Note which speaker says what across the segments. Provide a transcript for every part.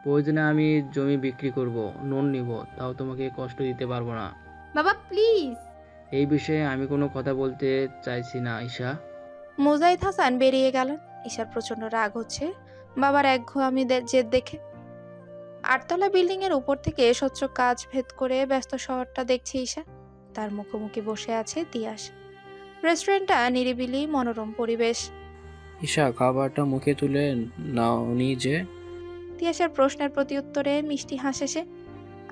Speaker 1: প্রয়োজনে আমি জমি বিক্রি করব, লোন নিব, তাও তোমাকে কষ্ট দিতে পারবো না।
Speaker 2: বাবা প্লিজ।
Speaker 1: এই বিষয়ে আমি কোনো কথা বলতে চাইছি না ঈশা।
Speaker 3: মুজাহিদ হাসান বেরিয়ে গেলেন। ঈশার প্রচন্ড রাগ হচ্ছে বাবার একঘেয়েমি জেদ দেখে। আটতলা বিল্ডিং এর উপর থেকে স্বচ্ছ কাজ ভেদ করে ব্যস্ত শহরটা দেখছে ঈশা। তার মুখোমুখি বসে আছে তিয়াস। রেস্টুরেন্টটা নিরিবিলি, মনোরম পরিবেশ।
Speaker 4: ঈশা, খাবারটা মুখে তুলে নাওনি যে?
Speaker 3: তিয়াসের প্রশ্নের প্রতি উত্তরে মিষ্টি হাসে সে।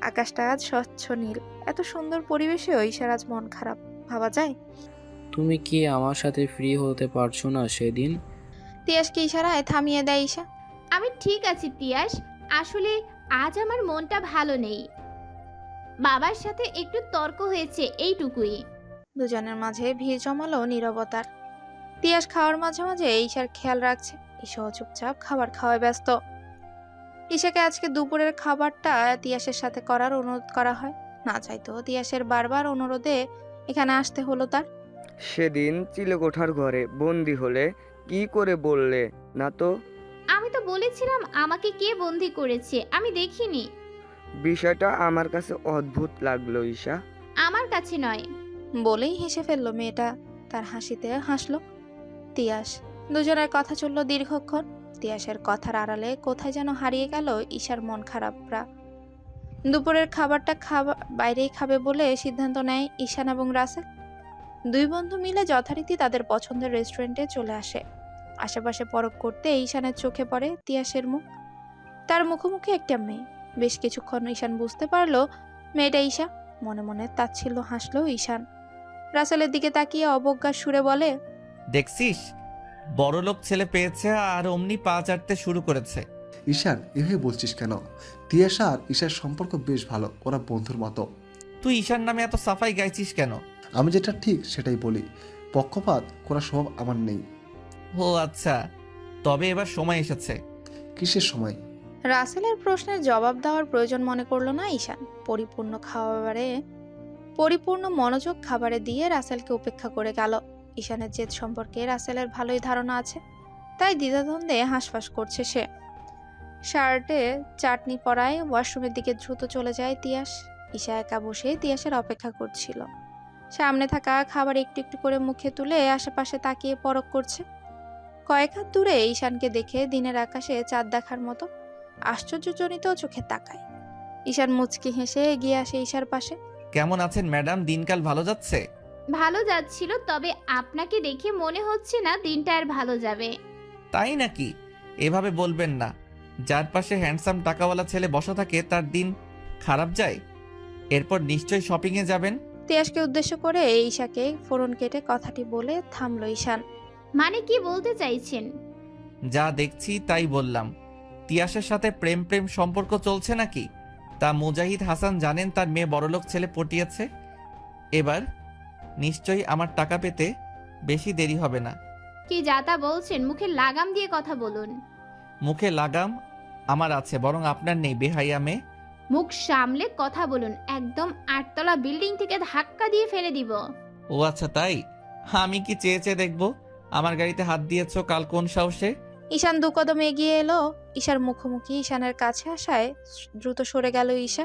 Speaker 3: আকাশটা আজ স্বচ্ছ নীল। এত সুন্দর পরিবেশেও ঈশার আজ মন খারাপ, ভাবা যায়?
Speaker 4: তুমি কি আমার সাথে ফ্রি হতে পারছো না সেদিন?
Speaker 3: তিয়াসকে ইশারায় থামিয়ে দেয় ঈশা।
Speaker 2: আমি ঠিক আছি তিয়াস, আসলে আজ আমার মনটা ভালো নেই। বাবার সাথে একটু তর্ক হয়েছে, এইটুকুই।
Speaker 3: দুজনের মাঝে ভিড় জমালো নীরবতার। তিয়াস খাওয়ার মাঝে মাঝে ঈশার খেয়াল রাখছে। ঈশাও চুপচাপ খাবার খাওয়ায় ব্যস্ত। ঈশাকে আজকে দুপুরের খাবারটা তিয়াসের সাথে করার অনুরোধ করা হয়। না চাইতো তিয়াসের বারবার অনুরোধে এখানে আসতে হলো তার।
Speaker 5: সেদিন চিলেকোঠার ঘরে বন্দি হলে কি করে বললে না তো?
Speaker 2: আমি তো বলেছিলাম আমাকে কে বন্দি করেছে, আমি দেখিনি।
Speaker 5: বিষয়টা আমার কাছে অদ্ভুত লাগলো ঈশা।
Speaker 2: আমার কাছে নয়।
Speaker 3: বলেই হেসে ফেললো মেয়েটা। তার হাসিতে হাসলো তিয়াস। দুজনের কথা চলল দীর্ঘক্ষণ। তিয়াসের কথার আড়ালে কোথায় যেন হারিয়ে গেল ঈশার মন খারাপরা। দুপুরের খাবারটা বাইরেই খাবে বলে সিদ্ধান্ত নেয় ঈশান এবং রাসেল। দুই বন্ধু মিলে যথারীতি তাদের পছন্দের রেস্টুরেন্টে চলে আসে। আশেপাশে পরখ করতে ঈশানের চোখে পড়ে তিয়াসের মুখ। তার মুখোমুখি একটা মেয়ে। বেশ কিছুক্ষণ ঈশান বুঝতে পারলো মেয়েটা ঈশা। মনে মনে তাচ্ছিল্য হাসলো ঈশান। রাসেলের দিকে তাকিয়ে অবজ্ঞার সুরে বলে,
Speaker 6: দেখছিস, বড়লোক ছেলে পেয়েছে আর অমনি পা চাটতে শুরু করেছে।
Speaker 7: ঈশান, এভাবে বলছিস কেন? তিয়াশা আর ঈশার সম্পর্ক বেশ ভালো, ওরা বন্ধুর মতো।
Speaker 6: তুই ঈশার নামে এত সাফাই গাইছিস কেন?
Speaker 7: আমি যেটা ঠিক সেটাই বলি। পক্ষপাত করার স্বভাব আমার নেই।
Speaker 6: ও আচ্ছা, তবে এবার সময় এসেছে।
Speaker 7: কিসের সময়?
Speaker 3: রাসেলের প্রশ্নের জবাব দেওয়ার প্রয়োজন মনে করলো না ঈশান। পরিপূর্ণ মনোযোগ খাবারে দিয়ে রাসেলকে উপেক্ষা করে গেল। ঈশানের জেদ সম্পর্কে রাসেলের ভালোই ধারণা আছে, তাই দ্বিধাদ্বন্দ্বে হাঁসফাঁস করছে সে। শার্টে চাটনি পরায় ওয়াশরুমের দিকে দ্রুত চলে যায় তিয়াস। ঈশা একা বসে তিয়াসের অপেক্ষা করছিল। সামনে থাকা খাবার একটু একটু করে মুখে তুলে আশেপাশে তাকিয়ে পরখ করছে। কয়েক হাত দূরে ঈশানকে দেখে দিনের আকাশে চাঁদ দেখার মতো আশ্চর্যজনিত চোখে তাকায়। ঈশান মুচকি হেসে এগিয়ে আসে ঈশার পাশে।
Speaker 6: কেমন আছেন ম্যাডাম? দিনকাল ভালো যাচ্ছে?
Speaker 2: ভালো যাচ্ছিল, তবে আপনাকে দেখে মনে হচ্ছে না দিনটা আর ভালো যাবে।
Speaker 6: তাই নাকি? এভাবে বলবেন না। যার পাশে হ্যান্ডসাম টাকাওয়ালা ছেলে বসা থাকে তার দিন খারাপ যায়। এরপর নিশ্চয়ই শপিংয়ে যাবেন।
Speaker 3: তিয়াসকে উদ্দেশ্য করে ঈশাকে ফোরন কেটে কথাটি বলে থামলো ঈশান।
Speaker 2: মানে কি বলতে চাইছেন?
Speaker 6: যা দেখছি তাই বললাম। তিয়াসের সাথে প্রেম প্রেম সম্পর্ক চলছে নাকি? তা মুজাহিদ হাসান জানেন তার মেয়ে বড়লোক ছেলে পটিয়েছে। এবার নিশ্চয়ই আমার টাকা পেতে বেশি দেরি হবে না।
Speaker 2: কি যাতা বলছেন, মুখে লাগাম দিয়ে কথা বলুন।
Speaker 6: মুখে লাগাম আমার আছে, বরং আপনার নেই বেহাইয়া মেয়ে।
Speaker 2: মুখ সামলে কথা বলুন, একদম 8তলা বিল্ডিং থেকে ধাক্কা দিয়ে ফেলে দিব।
Speaker 6: ও আচ্ছা তাই? আমি কি চেয়ে চেয়ে দেখবো আমার গাড়িতে হাত দিয়েছো কাল কোন সাহসে?
Speaker 3: ঈশান দু কদম এগিয়ে এলো ঈশার মুখোমুখি। ঈশানের কাছে আসায় দ্রুত সরে গেল ঈশা।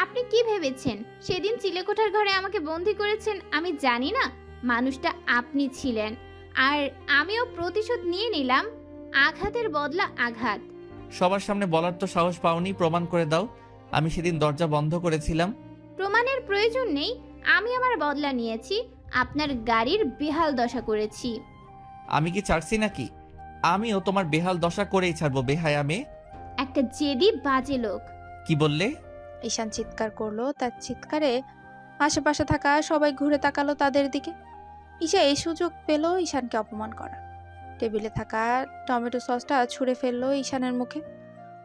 Speaker 2: আপনি কি ভেবেছেন সেদিন চিলেকোঠার ঘরে আমাকে বন্দি করেছেন আমি জানি না? মানুষটা আপনি ছিলেন, আর আমিও প্রতিশোধ নিয়ে নিলাম। আঘাতের বদলা আঘাত।
Speaker 6: সবার সামনে বলার তো সাহস পাওনি, প্রমাণ করে দাও। আমি সেদিন দরজা বন্ধ করেছিলাম।
Speaker 2: প্রমাণের প্রয়োজন নেই, আমি আমার বদলা নিয়েছি। আপনার গাড়ির বেহাল দশা করেছি।
Speaker 6: আমি কি ছাড়ছি নাকি? আমিও তোমার বেহাল দশা করেই ছাড়বো বেহায়া মেয়ে।
Speaker 2: একটা জেদি বাজে লোক।
Speaker 6: কি বললে?
Speaker 3: ঈশান চিৎকার করলো। তার চিৎকারে আশেপাশে থাকা সবাই ঘুরে তাকালো তাদের দিকে। ঈশা এই সুযোগ পেল ঈশানকে অপমান করার। টেবিলে থাকা টমেটো সসটা ছুঁড়ে ফেললো ঈশানের মুখে।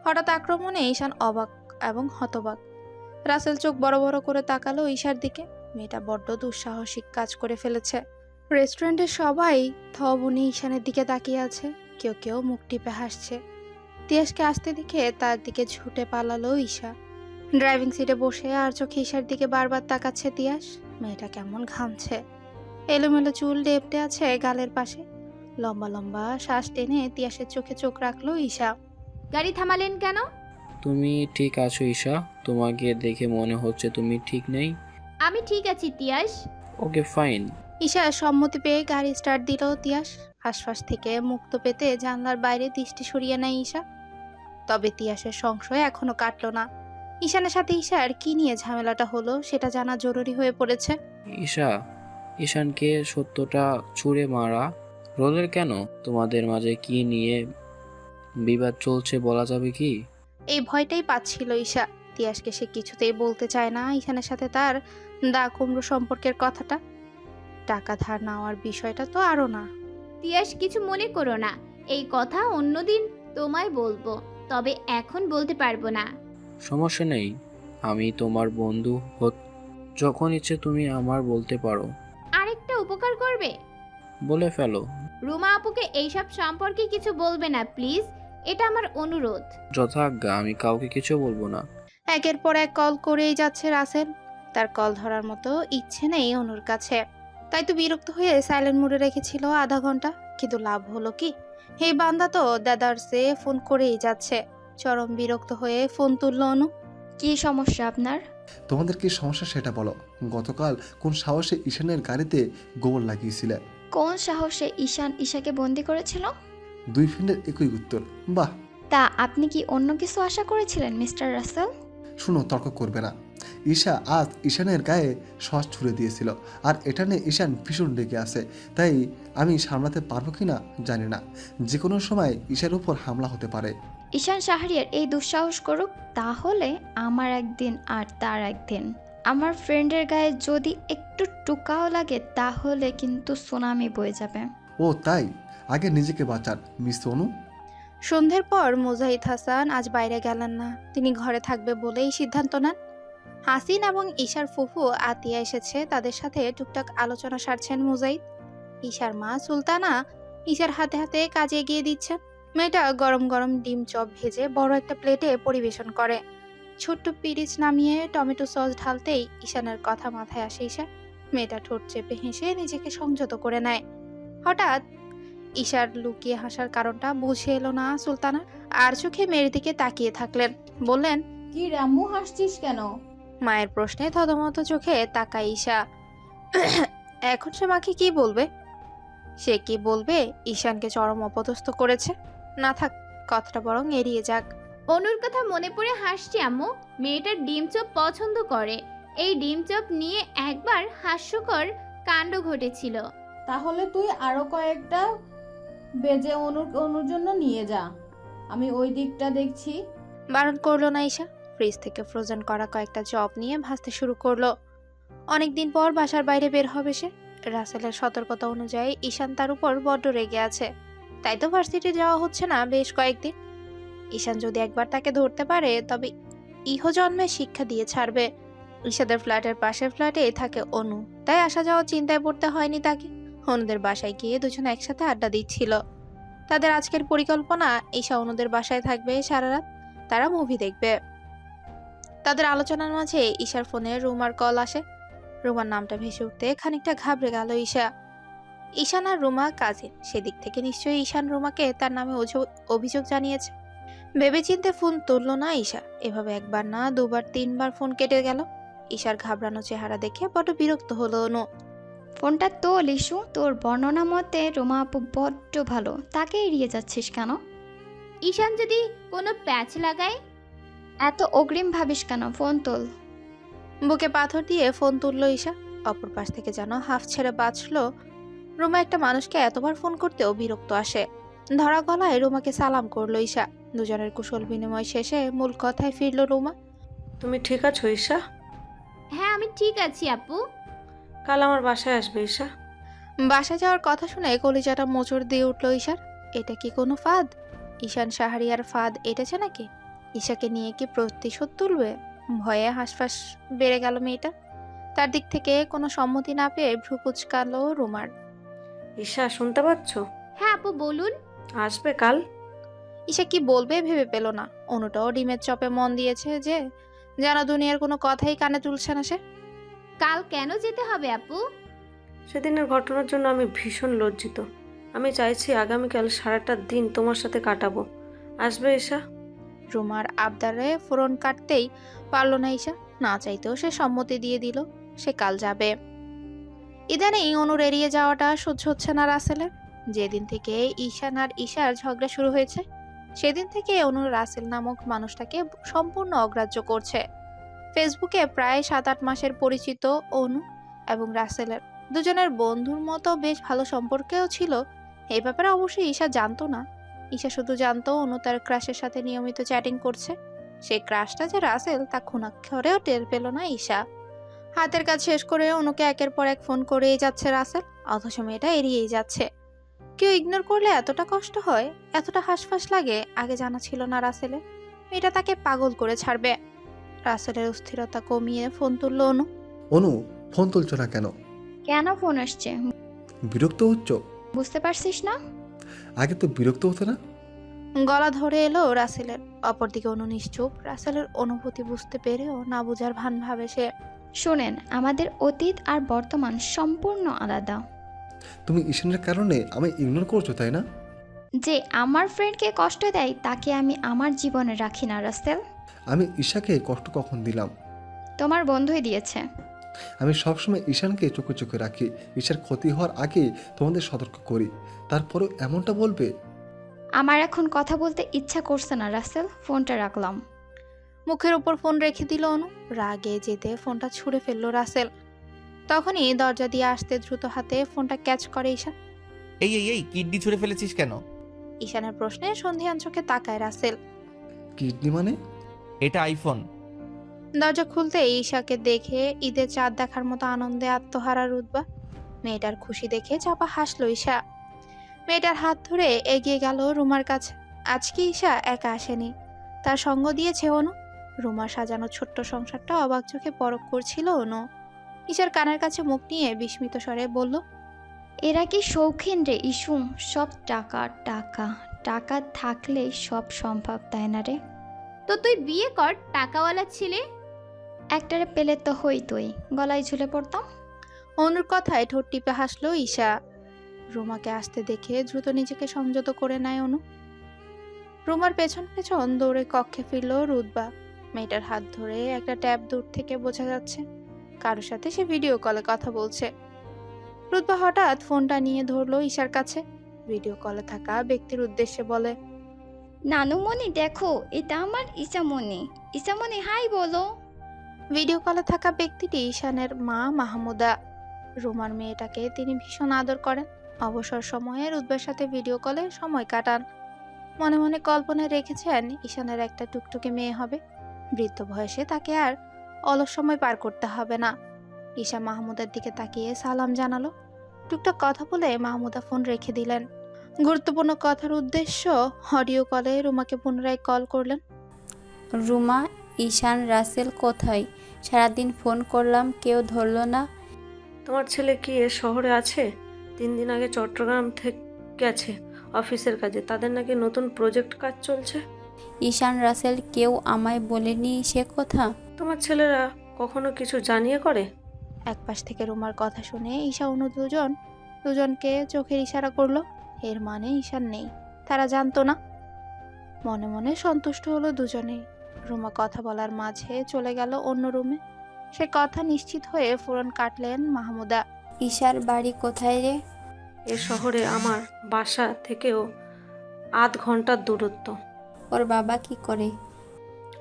Speaker 3: হঠাৎ আক্রমণে ঈশান অবাক এবং হতবাক। রাসেল চোখ বড় বড় করে তাকালো ঈশার দিকে। মেয়েটা বড্ড দুঃসাহসিক কাজ করে ফেলেছে। রেস্টুরেন্টের সবাই থবুনি ঈশানের দিকে তাকিয়ে আছে। কেউ কেউ মুখ টিপে হাসছে। তিয়াসকে আসতে দেখে তার দিকে ছুটে পালালো ঈশা। ড্রাইভিং সিটে বসে আর চোখে ঈশার দিকে বারবার তাকাচ্ছে তিয়াস। মেয়েটা কেমন ঘামছে। এলোমেলো চুল লেপ্টে আছে গালের পাশে। লম্বা লম্বা শ্বাস টেনে তিয়াসের চোখে চোখ রাখলো ঈশা।
Speaker 2: গাড়ি থামালেন কেন?
Speaker 4: তুমি ঠিক আছো ঈশা? তোমাকে দেখে মনে হচ্ছে তুমি ঠিক নেই।
Speaker 2: আমি ঠিক আছি তিয়াস।
Speaker 4: Okay fine.
Speaker 3: ঈশা সম্মতি পেয়ে গাড়ি স্টার্ট দিল। তিয়াস আশপাশ থেকে মুক্ত পেতে জানলার বাইরে দৃষ্টি সরিয়ে নেয় ঈশা। তবে তিয়াসের সংশয় এখনো কাটলো না। ঈশানের সাথে ঈশার কি নিয়ে ঝামেলাটা হলো সেটা জানা জরুরি হয়ে পড়েছে।
Speaker 4: ঈশা, ঈশানকে সত্যটা ছুঁড়ে মারা রোলের কেন? তোমাদের মাঝে কি নিয়ে বিবাদ চলছে বলা যাবে কি?
Speaker 3: এই ভয়টাই পাচ্ছিল ঈশা। তিয়াসকে সে কিছুতেই বলতে চায় না ঈশানের সাথে তার দা কুমড়ো সম্পর্কের কথাটা। টাকা ধার নেওয়ার বিষয়টা তো আরও না।
Speaker 2: তিয়াস কিছু মনে করো না, এই কথা অন্যদিন তোমায় বলবো, তবে এখন বলতে পারবো না।
Speaker 4: সমস্যা নেই, আমি তোমার বন্ধু যখন ইচ্ছে তুমি আমার বলতে পারো।
Speaker 2: আরেকটা উপকার করবে?
Speaker 4: বলে ফেলো।
Speaker 2: রুমা আপুকে এইসব সম্পর্কে কিছু বলবে না প্লিজ, এটা আমার অনুরোধ।
Speaker 4: যথাজ্ঞা, আমি কাউকে কিছু বলবো না।
Speaker 3: একের পর এক কল করেই যাচ্ছে রাসেল। তার কল ধরার মতো ইচ্ছে নেই অনুর কাছে। তাই তো বিরক্ত হয়ে সাইলেন্ট মোডে রেখেছিল আধা ঘন্টা। কিন্তু লাভ হলো কি? এই বান্দা তো দাদারসে ফোন করেই যাচ্ছে। চরম বিরক্ত হয়ে ফোন তুলল অনু।
Speaker 8: কি সমস্যা আপনার?
Speaker 7: তোমাদের কি সমস্যা সেটা বলো। গতকাল কোন সাহসে ঈশানের গাড়িতে গোবর লাগিয়েছিলে?
Speaker 8: কোন সাহসে ঈশান ঈশাকে বন্দি করেছিল?
Speaker 7: দুই ফ্রেন্ডের একই উত্তর। বাহ।
Speaker 8: তা আপনি কি অন্য কিছু আশা করেছিলেন মিস্টার রাসেল?
Speaker 7: শুনো, তর্ক করবে না। ঈশা আজ ঈশানের গায়ে শ্বাস ছুড়ে দিয়েছিল, আর এটা নিয়ে ঈশান ভীষণ রেগে আছে। তাই আমি সামলাতে পারবো কিনা জানি না। যে কোনো সময় ঈশার উপর হামলা হতে পারে।
Speaker 8: ঈশান শাহরিয়ার এই দুঃসাহস করুক, তাহলে আমার একদিন আর তার একদিন। আমার ফ্রেন্ডের গায়ে যদি একটু টুকাও লাগে তাহলে কিন্তু সুনামি বয়ে যাবে।
Speaker 7: ও তাই? আগে নিজেকে বাঁচান মিস অনু।
Speaker 3: সন্ধ্যের পর মুজাহিদ হাসান আজ বাইরে গেলেন না। তিনি ঘরে থাকবে বলেই সিদ্ধান্ত নেন। হাসিন এবং ঈশার ফুফু আতিয়া এসেছে, তাদের সাথে টুকটাক আলোচনা সারছেন মুজাহিদ। ঈশার মা সুলতানা ঈশার হাতে হাতে কাজে এগিয়ে দিচ্ছেন। মেয়েটা গরম গরম ডিম চপ ভেজে বড় একটা প্লেটে পরিবেশন করে। ছোট্ট পিরিচ নামিয়ে টমেটো সস ঢালতেই ঈশানের কথা মাথায় আসে ঈশা। মেয়েটা ঠোঁট চেপে হেসে নিজেকে সংযত করে নেয়। হঠাৎ ঈশার লুকিয়ে হাসার কারণটা বুঝে এলো না সুলতানা। আর চোখে মেয়ের দিকে তাকিয়ে থাকলেন। বললেন,
Speaker 9: কি রাম্মু হাসছিস কেন?
Speaker 3: মায়ের প্রশ্নে থতমত চোখে তাকায় ঈশা। এখন সে মাকে কি বলবে? সে কি বলবে ঈশানকে চরম অপদস্থ করেছে? না থাক, কথাটা বরং এড়িয়ে যাক।
Speaker 2: অনুর কথা মনে পড়ে হাসছি আম্মু। মেয়েটার ডিম চপ পছন্দ করে। এই ডিম চপ নিয়ে একবার হাস্যকর কাণ্ড ঘটেছিল।
Speaker 9: তাহলে তুই আরো কয়েকটা বেজে অনুর জন্য নিয়ে যা, আমি ওই দিকটা দেখছি।
Speaker 3: বারণ করলো না ঈশা। ফ্রিজ থেকে ফ্রোজেন করা কয়েকটা চপ নিয়ে ভাজতে শুরু করলো। অনেকদিন পর বাসার বাইরে বের হবে সে। রাসেলের সতর্কতা অনুযায়ী ঈশান তার উপর বড্ড রেগে আছে। তাই তো ভার্সিটি যাওয়া হচ্ছে না বেশ কয়েকদিন। ঈশান যদি একবার তাকে ধরতে পারে তবে ইহজন্মে শিক্ষা দিয়ে ছাড়বে। ঈশাদের ফ্ল্যাটের পাশের ফ্ল্যাটে থাকে অনু, তাই আসা যাওয়া চিন্তায় পড়তে হয়নি তাকে। অনুদের বাসায় গিয়ে দুজন একসাথে আড্ডা দিচ্ছিল। তাদের আজকের পরিকল্পনা ঈশা অনুদের বাসায় থাকবে সারা রাত। তারা মুভি দেখবে। তাদের আলোচনার মাঝে ঈশার ফোনে রুমার কল আসে। রুমার নামটা ভেসে উঠতে খানিকটা ঘাবড়ে গেল ঈশা। ঈশান আর রুমা কাজিন, সেদিক থেকে নিশ্চয়ই ঈশান রুমাকে তার নামে অভিযোগ জানিয়েছে। ভেবেচিন্তে ফোন তুলল না ঈশা। এভাবে একবার না দুবার তিনবার ফোন কেটে গেল। ঈশার ঘাবড়ানো চেহারা দেখে বড্ড বিরক্ত হলো অনু।
Speaker 8: ফোনটা তো লিসু, তোর বর্ণনা মতে রোমা আপু বড্ড ভালো, তাকে এড়িয়ে যাচ্ছিস কেন?
Speaker 2: ঈশান যদি কোনো প্যাচ লাগায়?
Speaker 8: এত অগ্রিম ভাবিস কেন? ফোন তোল।
Speaker 3: বুকে পাথর দিয়ে ফোন তুলল ঈশা। অপর পাশ থেকে যেন হাফ ছেড়ে বাঁচলো। রুমা একটা মানুষকে এতবার ফোন করতেও বিরক্ত আসে। ধরা গলায় রুমাকে সালাম করলো ঈশা। দুজনের কুশল বিনিময় শেষে মূল কথায় ফিরল রুমা।
Speaker 10: তুমি ঠিক আছো ঈশা?
Speaker 2: হ্যাঁ আমি ঠিক আছি আপু।
Speaker 10: কাল আমার বাসায় আসবে ঈশা।
Speaker 3: বাসা যাওয়ার কথা শুনে কলিজাটা মোচড় দিয়ে উঠল ঈশার। এটা কি কোনো ফাঁদ? ঈশান শাহরিয়ার ফাঁদ এটেছে নাকি? ঈশাকে নিয়ে কি প্রতিশোধ তুলবে? ভয়ে হাঁসফাঁস বেড়ে গেল মেয়েটা। তার দিক থেকে কোনো সম্মতি না পেয়ে ভ্রু কুচকালো রুমার।
Speaker 10: ঈশা শুনতে পাচ্ছ?
Speaker 2: হ্যাঁ আপু বলুন।
Speaker 10: আসবে কাল?
Speaker 3: ঈশা কি বলবে ভেবে পেল না। অনুটাও ডিমের চপে মন দিয়েছে যে যেন দুনিয়ার কোনো কথাই কানে তুলছে না সে।
Speaker 2: কাল কেন যেতে হবে আপু?
Speaker 10: সেদিনের ঘটনার জন্য আমি ভীষণ লজ্জিত। আমি চাইছি আগামীকাল সারাটা দিন তোমার সাথে কাটাবো। আসবে ঈশা?
Speaker 3: রুমার আবদারে ফোরন কাটতেই পারল না ঈশা। না চাইতেও সে সম্মতি দিয়ে দিল সে কাল যাবে। ইদানিং অনুর এড়িয়ে যাওয়াটা সহ্য হচ্ছে না রাসেলের। যেদিন থেকে ঈশান আর ঈশার ঝগড়া শুরু হয়েছে সেদিন থেকে অনু রাসেল নামক মানুষটাকে সম্পূর্ণ অগ্রাহ্য করছে। ফেসবুকে প্রায় 7-8 মাসের পরিচিত অনু এবং রাসেলের দুজনের বন্ধুর মতো বেশ ভালো সম্পর্কেও ছিল। এই ব্যাপারে অবশ্যই ঈশা জানতো না। ঈশা শুধু জানতো অনু তার ক্রাশের সাথে নিয়মিত চ্যাটিং করছে। সেই ক্রাশটা যে রাসেল তা খুনাক্ষরেও টের পেল না ঈশা। হাতের কাজ শেষ করে অনুকে একের পর এক ফোন করেই যাচ্ছে রাসেল, অথচ মেয়েটা এড়িয়েই যাচ্ছে। কেউ ইগনোর করলে এতটা কষ্ট হয়, এতটা হাসফাস লাগে, আগে জানা ছিল না রাসেলের। মেয়েটা তাকে পাগল করে ছাড়বে। রাসেলের অস্থিরতা কমিয়ে ফোন তুলল অনু।
Speaker 7: অনু, ফোন তুলছো না কেন?
Speaker 8: কেন ফোন আসছে
Speaker 7: বিরক্ত হচ্ছ?
Speaker 8: বুঝতে পারছিস না?
Speaker 7: আগে তো বিরক্ত হতো না।
Speaker 3: গলা ধরে এলো রাসেলের। অপরদিকে অনু নিশ্চুপ। রাসেলের অনুভূতি বুঝতে পেরেও না বুঝার ভান ভাবে সে।
Speaker 8: শোনেন, আমাদের অতীত আর বর্তমান সম্পূর্ণ আলাদা।
Speaker 7: তুমি ঈশানের কারণে আমায় ইগনোর করছো, তাই না?
Speaker 8: যে আমার ফ্রেন্ডকে কষ্ট দেয় তাকে আমি আমার জীবনে রাখি না রাসেল।
Speaker 7: আমি ঈশাকে কষ্ট কখন দিলাম?
Speaker 8: তোমার বন্ধুই দিয়েছে।
Speaker 7: আমি সবসময় ঈশানকে চোখে চোখে রাখি। ঈশার ক্ষতি হওয়ার আগে তোমাদের সতর্ক করি, তারপরেও এমনটা বলবে?
Speaker 8: আমার এখন কথা বলতে ইচ্ছা করছে না রাসেল, ফোনটা রাখলাম।
Speaker 3: মুখের উপর ফোন রেখে দিল অনু। রাগে যেতে ফোনটা ছুঁড়ে ফেললো রাসেল। তখনই দরজা দিয়ে আসতে দ্রুত হাতে ফোনটা ক্যাচ করে ঈশান।
Speaker 6: এই এই এই কিডনি ছুঁড়ে ফেলেছিস কেন?
Speaker 3: ঈশানের প্রশ্নে সন্ধিহান চোখে তাকায় রাসেল।
Speaker 7: কিডনি মানে?
Speaker 6: এটা আইফোন।
Speaker 3: দরজা খুলতে ঈশাকে দেখে ঈদের চাঁদ দেখার মতো আনন্দে আত্মহারা রুতবা। মেয়েটার খুশি দেখে চাপা হাসলো ঈশা। মেয়েটার হাত ধরে এগিয়ে গেল রুমার কাছে। আজকে ঈশা একা আসেনি, তার সঙ্গ দিয়েছে অনু। রুমার সাজানো ছোট্ট সংসারটা অবাক চোখে পরখ করছিল অনু। ঈশার কানের কাছে মুখ নিয়ে বিস্মিত স্বরে বলল,
Speaker 8: এরা কি শৌখিন রে ইস্যু? সব টাকা টাকা টাকা থাকলেই সব সম্ভব, তাই না রে?
Speaker 2: তো তুই বিয়ে কর, টাকাওয়ালা ছেলে।
Speaker 8: একটারে পেলে তো হইতই, গলায় ঝুলে পড়তাম।
Speaker 3: অনুর কথায় ঠোঁট টিপে হাসলো ঈশা। রুমাকে আসতে দেখে দ্রুত নিজেকে সংযত করে নেয় অনু। রুমার পেছন পেছন দৌড়ে কক্ষে ফিরল রুতবা। মেয়েটার হাত ধরে একটা ট্যাব দূর থেকে বোঝা যাচ্ছে কারোর সাথে সে ভিডিও কলে কথা বলছে। রুতবা হঠাৎ ফোনটা নিয়ে ধরলো ঈশার কাছে। ভিডিও কলে থাকা ব্যক্তির উদ্দেশ্যে বলে,
Speaker 8: নানুমণি দেখো, এটা আমার ইসামণি। ইসামণি হাই বলো।
Speaker 3: ভিডিও কলে থাকা ব্যক্তিটি ঈশানের মা মাহমুদা। রুমার মেয়েটাকে তিনি ভীষণ আদর করেন। অবসর সময়ে রুতবার সাথে ভিডিও কলে সময় কাটান। মনে মনে কল্পনায় রেখেছেন ঈশানের একটা টুকটুকে মেয়ে হবে। বৃদ্ধ বয়সে তাকে আর অলস সময় পার করতে হবে না। ঈশা মাহমুদার দিকে তাকিয়ে সালাম জানালো। টুকটাক কথা বলে মাহমুদা ফোন রেখে দিলেন। গুরুত্বপূর্ণ কথার উদ্দেশ্য অডিও কলে রুমাকে পুনরায় কল করলেন।
Speaker 11: রুমা, ঈশান রাসেল কোথায়? সারাদিন ফোন করলাম, কেউ ধরলো না।
Speaker 10: তোমার ছেলে কি এ শহরে আছে? 3 দিন আগে চট্টগ্রাম থেকে গেছে অফিসের কাজে। তাদের নাকি নতুন প্রজেক্ট কাজ চলছে।
Speaker 11: ঈশান রাসেল কেউ আমায় বলেনি সে কথা।
Speaker 10: তোমার ছেলেরা কখনো কিছু জানিয়ে করে?
Speaker 3: একপাশ থেকে রুমার কথা শুনে ঈশা অনু দুজনকে চোখের ইশারা করলো। এর মানে ঈশান নেই, তারা জানতো না। মনে মনে সন্তুষ্ট হলো দুজনেই। রুমা কথা বলার মাঝে চলে গেল অন্য রুমে। সে কথা নিশ্চিত হয়ে ফোন কাটলেন মাহমুদা।
Speaker 11: ঈশার বাড়ি কোথায় রে?
Speaker 10: এ শহরে আমার বাসা থেকেও আধ ঘন্টার দূরত্ব।
Speaker 11: ওর বাবা কি করে?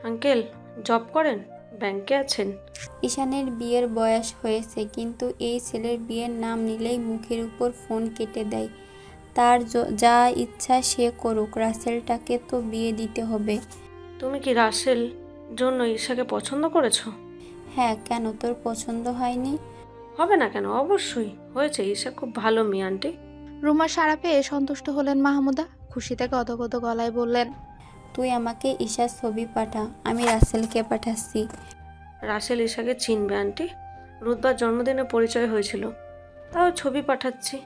Speaker 10: আঙ্কেল জব করেন, ব্যাংকে আছেন।
Speaker 11: ঈশানের বিয়ের বয়স হয়েছে, কিন্তু এই ছেলের বিয়ের নাম নিলেই মুখের উপর ফোন কেটে দেয়। তার যা ইচ্ছা সে করুক, রাসেলটাকে তো বিয়ে দিতে হবে।
Speaker 10: তুমি কি রাসেল জন্য ঈশাকে পছন্দ করেছো?
Speaker 11: হ্যাঁ, কেন তোর পছন্দ হয়নি?
Speaker 10: হবে না কেন, অবশ্যই হয়েছে। ঈশা খুব ভালো মেয়ে আন্টি।
Speaker 3: রুমার সাড়া পেয়ে সন্তুষ্ট হলেন মাহমুদা। খুশিতে গদগদ গলায় বললেন,
Speaker 11: তুই আমাকে ঈশার ছবি পাঠা, আমি রাসেলকে পাঠাচ্ছি।
Speaker 10: রাসেল ঈশাকে চিনবে আন্টি। রুতবার জন্মদিনে পরিচয় হয়েছিল, তাও ছবি পাঠাচ্ছি।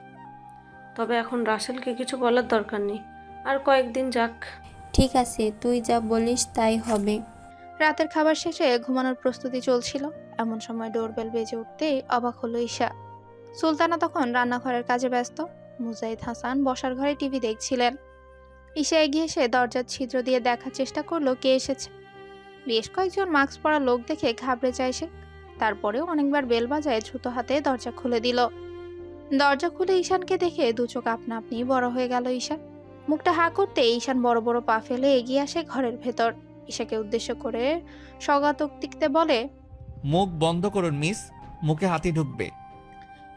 Speaker 10: তবে এখন রাসেলকে কিছু বলার দরকার নেই, আর কয়েকদিন যাক।
Speaker 11: ঠিক আছে, তুই যা বলিস তাই হবে।
Speaker 3: রাতের খাবার শেষে ঘুমানোর প্রস্তুতি চলছিল। এমন সময় ডোরবেল বেজে উঠতেই অবাক হলো ঈশা। সুলতানা তখন রান্নাঘরের কাজে ব্যস্ত। মুজাহিদ হাসান বসার ঘরে টিভি দেখছিলেন। ঈশা এগিয়ে এসে দরজার ছিদ্র দিয়ে দেখার চেষ্টা করলো কে এসেছে। বেশ কয়েকজন মাস্ক পরা লোক দেখে ঘাবড়ে যায় সে। তারপরেও অনেকবার বেল বাজায় দ্রুত হাতে দরজা খুলে দিল। দরজা খুলে ঈশানকে দেখে দু চোখ আপনা আপনি বড় হয়ে গেল ঈশান। মুখটা হা করতে ঈশান বড় বড় পা ফেলে এগিয়ে আসে ঘরের ভেতর। ঈশাকে উদ্দেশ্য করে স্বগাতোক্তিতে বলে,
Speaker 6: মুখ বন্ধ করুন মিস, মুখে হাতি ঢুকবে।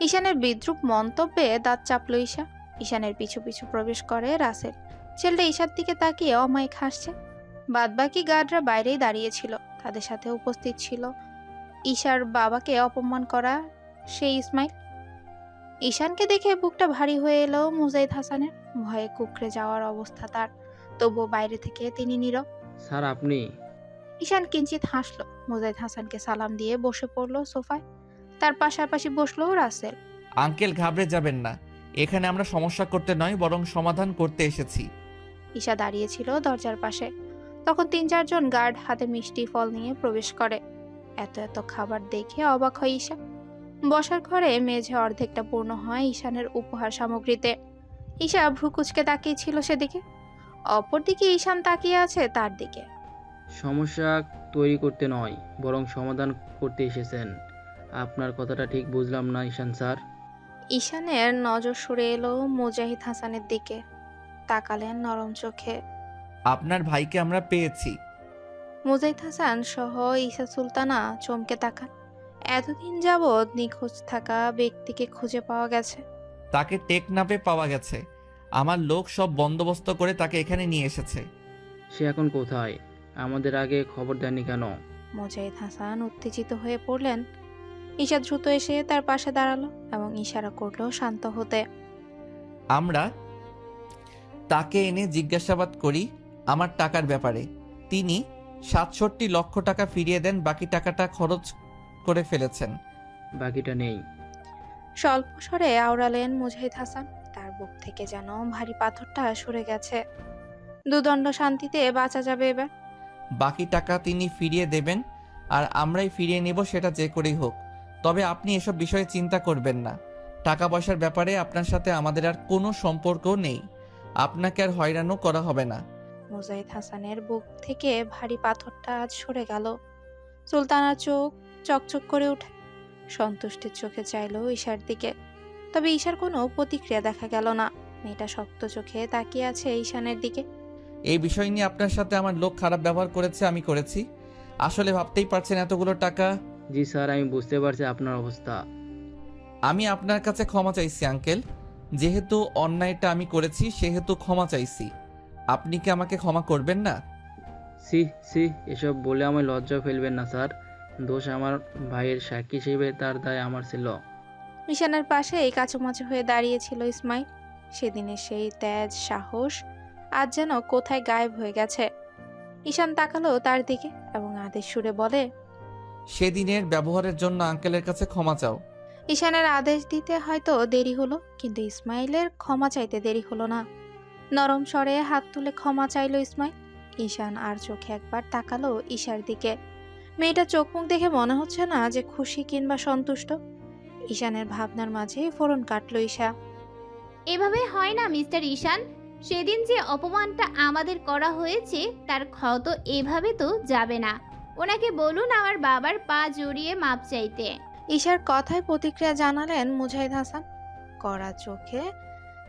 Speaker 3: ঈশানের বিদ্রুপ মন্তব্যে দাঁত চাপল ঈশা। ঈশানের পিছু পিছু প্রবেশ করে রাসেল। ছেলেটা ঈশার দিকে তাকিয়ে অমায়িক হাসছে। বাদবাকি গার্ডরা বাইরেই দাঁড়িয়েছিল। তাদের সাথে উপস্থিত ছিল ঈশার বাবাকে অপমান করা সেই ইসমাইল। ঈশানকে দেখে বুকটা ভারী হয়ে এলো মুজাহিদ হাসানের। ভয়ে কুকড়ে যাওয়ার অবস্থা তার, তবুও বাইরে থেকে তিনি নীরব।
Speaker 1: স্যার আপনি?
Speaker 3: ঈশান কিঞ্চিত হাসলো। মুজাহিদ হাসানকে সালাম দিয়ে বসে পড়লো সোফায়। তার পাশাপাশি বসলো রাসেল।
Speaker 6: আঙ্কেল ঘাবড়ে যাবেন না, এখানে আমরা সমস্যা করতে নয় বরং সমাধান করতে এসেছি।
Speaker 3: ঈশা দাঁড়িয়েছিল দরজার পাশে। তখন ৩-৪ জন গার্ড হাতে মিষ্টি ফল নিয়ে প্রবেশ করে। এত এত খাবার দেখে অবাক হয় ঈশা। বসার ঘরে মেঝে অর্ধেকটা পূর্ণ হয় ঈশানের উপহার সামগ্রীতে। ঈশা ভ্রুকুচকে তাকিয়েছিল সেদিকে। অপরদিকে ঈশান তাকিয়ে আছে তার দিকে।
Speaker 1: সমস্যা তৈরি করতে নয় বরং সমাধান করতে এসেছেন। আপনার কথাটা ঠিক বুঝলাম না ঈশান স্যার।
Speaker 3: ঈশানের নজর সরে এলো মুজাহিদ হাসানের দিকে। তাকালেন নরম চোখে।
Speaker 6: আপনার ভাইকে আমরা পেয়েছি।
Speaker 3: মুজাহিদ হাসান সহ ঈশা সুলতানা চমকে তাকান। এতদিন যাবৎ নিখোঁজ থাকা ব্যক্তিকে খুঁজে পাওয়া গেছে।
Speaker 6: তাকে টেকনাফে পাওয়া গেছে। আমার লোক সব বন্দোবস্ত করে তাকে এখানে নিয়ে এসেছে।
Speaker 1: সে এখন কোথায়? আমাদের আগে খবর দেননি কেন?
Speaker 3: মুজাহিদ হাসান উত্তেজিত হয়ে পড়লেন। ঈশা দ্রুত এসে তার পাশে দাঁড়ালো এবং ইশারা করলো শান্ত হতে।
Speaker 6: আমরা তাকে এনে জিজ্ঞাসাবাদ করি আমার টাকার ব্যাপারে। তিনি ৬৭ লক্ষ টাকা ফিরিয়ে দেন, বাকি টাকাটা খরচ করে ফেলেছেন।
Speaker 1: বাকিটা নেই।
Speaker 3: স্বল্প স্বরে আওড়ালেন মুজাহিদ হাসান। তার বুক থেকে যেন ভারী পাথরটা সরে গেছে। দুদণ্ড শান্তিতে বাঁচা যাবে এবার।
Speaker 6: বাকি টাকা তিনি ফিরিয়ে দেবেন আর আমরাই ফিরিয়ে নেব, সেটা যে করেই হোক। তবে আপনি এসব বিষয়ে চিন্তা করবেন না। টাকা পয়সার ব্যাপারে আপনার সাথে আমাদের আর কোনো সম্পর্ক নেই। আপনাকে আর হয়রানও করা হবে না।
Speaker 3: মুজাহিদ হাসানের বুক থেকে ভারী পাথরটা আজ সরে গেল। সুলতানার চোখ চকচক করে ওঠে। সন্তুষ্টির চোখে চাইলো ঈশার দিকে, তবে ঈশার কোনো প্রতিক্রিয়া দেখা গেল না। মেয়েটা শক্ত চোখে তাকিয়ে আছে ঈশানের দিকে।
Speaker 6: এই বিষয় নিয়ে আপনার সাথে আমার লোক খারাপ ব্যবহার করেছে, আমি করেছি। আসলে ভাবতেই পারছেন এতগুলো টাকা।
Speaker 1: জি স্যার, আমি বুঝতে পারছি আপনার অবস্থা।
Speaker 6: আমি আপনার কাছে ক্ষমা চাইছি আঙ্কেল। যেহেতু অন্যায়টা আমি করেছি সেহেতু ক্ষমা চাইছি। আপনি কি আমাকে ক্ষমা করবেন না?
Speaker 1: সি সি, এসব বলে আমায় লজ্জা ফেলবেন না স্যার। দোষ আমার ভাইয়ের, সাক্ষী হিসেবে তার দায় আমার ছিল।
Speaker 3: ঈশানের পাশে এই কাচুমাচু হয়ে দাঁড়িয়েছিল ইসমাইল। সেদিনের সেই তেজ সাহস আজ যেন কোথায় গায়েব হয়ে গেছে। ঈশান তাকালো তার দিকে এবং আদেশ সুরে বলে,
Speaker 6: সেদিনের ব্যবহারের জন্য আঙ্কেলের কাছে ক্ষমা চাও।
Speaker 3: ঈশানের আদেশ দিতে হয়তো দেরি হলো, কিন্তু ইসমাইলের ক্ষমা চাইতে দেরি হলো না। নরম স্বরে হাত তুলে ক্ষমা চাইলো ইসমাইল। ঈশান আর চোখে একবার তাকালো ঈশার দিকে। মেয়েটা চোখ মুখ দেখে মনে হচ্ছে না যে খুশি কিংবা সন্তুষ্ট। ঈশানের ভাবনার মাঝে ফোড়ন কাটলো ঈশা।
Speaker 2: এভাবে হয় না মিস্টার ঈশান। সেদিন যে অপমানটা আমাদের করা হয়েছে তার ক্ষত এভাবে তো যাবে না। ওনাকে বলুন আমার বাবার পা জড়িয়ে মাপ চাইতে।
Speaker 3: ঈশার কথায় প্রতিক্রিয়া জানালেন মুজাহিদ হাসান। কড়া চোখে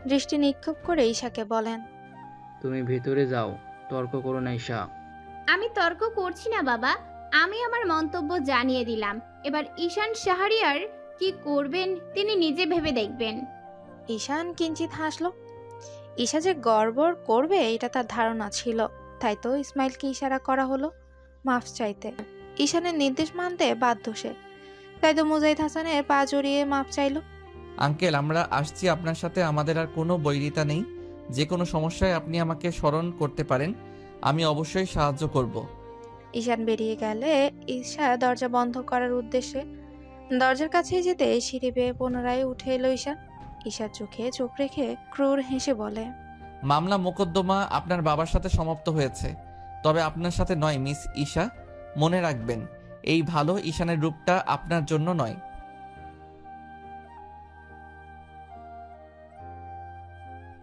Speaker 3: দৃষ্টি নিক্ষেপ করে ঈশাকে বলেন,
Speaker 1: তুমি ভেতরে যাও, তর্ক করো না ঈশা।
Speaker 2: আমি তর্ক করছি না বাবা, আমি আমার মন্তব্য জানিয়ে দিলাম। এবার ঈশান শাহরিয়ার কি করবেন তিনি নিজে ভেবে দেখবেন।
Speaker 3: ঈশান কিঞ্চিত হাসলো। ঈশা যে গড়বড় করবে এটা তার ধারণা ছিল, তাই তো ইসমাইলকে ইশারা করা হলো মাফ চাইতে। ঈশানের নির্দেশ মানতে বাধ্য সে, তাই তো মুজাহিদ হাসানের পা জড়িয়ে মাফ চাইলো।
Speaker 6: আঙ্কেল আমরা আসছি আপনার সাথে, আমাদের আর কোনো বৈরিতা নেই। যে কোনো সমস্যায় আপনি আমাকে স্মরণ করতে পারেন, আমি অবশ্যই সাহায্য করব।
Speaker 3: ঈশান বেরিয়ে গেলে ঈশা দরজা বন্ধ করার উদ্দেশ্যে দরজার কাছে যেতে সিঁড়ি বেয়ে পুনরায় উঠে এলো ঈশান। ঈশার চোখে চোখ রেখে ক্রূর হেসে বলে,
Speaker 6: মামলা মোকদ্দমা আপনার বাবার সাথে সমাপ্ত হয়েছে, তবে আপনার সাথে নয় মিস ঈশা। মনে রাখবেন এই ভালো ঈশানের রূপটা আপনার জন্য নয়।